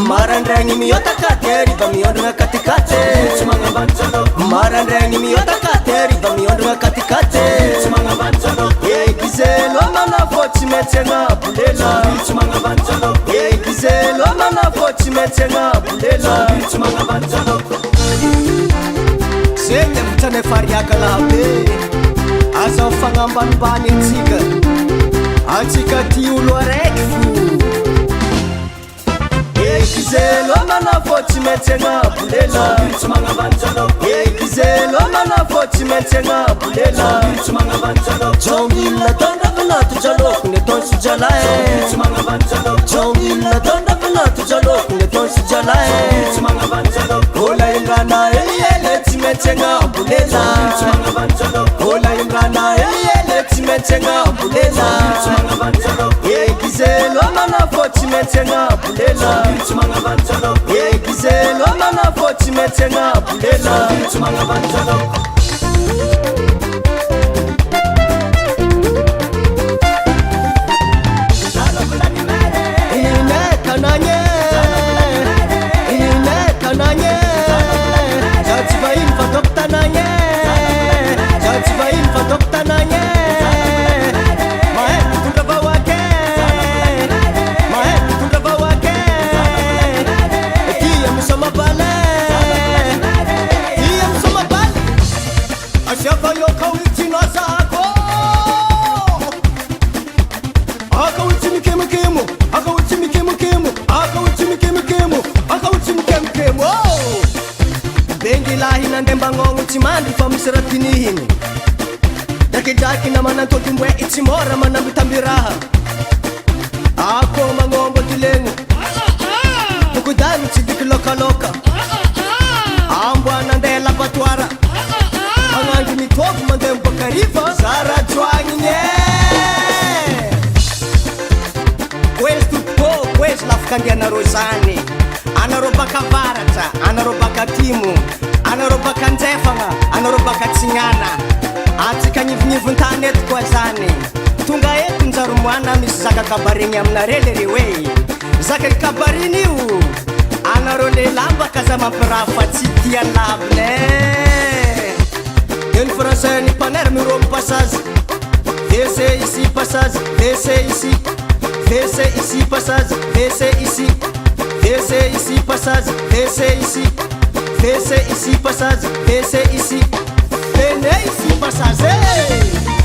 Marandrangi miota kateri ba miondra katikate Marandrangi miota kateri ba miondra katikate Gizelo mana fochi metsenga bulela Gizelo mana fochi metsenga bulela Sete mtane fariaka labe Asa ufangambani bani tika Atika tiulo arekifu Gizelo mana fochi metsenga bulela Gizelo mana fochi metsenga bulela Jongila tonda vina tujalok ne tonsu jalae Jongila tonda vina tujalok ne tonsu jalae Ola imrana eliele timetsenga bulela Ola imrana eliele timetsenga bulela Gizelo mana fochi metsenga bulela Gizelo mana fochi metsenga bulela Timandi famisera tinihini Daki na manantoti mbwe itimora manambitambiraha Ako mangongo tilengu Tukudani chidiki loka loka Ambwa nandela patwara Mangangi mitofu mandembo karifa Zara juangi nye Kwezi tupo, kwezi lafukandia na rozani Anarobaka varata, anarobaka timu Anarobaka nzefanga, anarobaka tsinyana Atika nyivu ntanet kwa zani Tunga yetu nzarumwana misi zaka kabarini ya mnarele riwei Zaka kabarini u Anarole lamba kaza mampirafa titia labne Une français ni paner mi rom passage Laissez ici passage, laissez ici Laissez ici passage, laissez ici Laissez ici passage, laissez ici Laissez ici passage, laissez ici Venez ici passage, hey!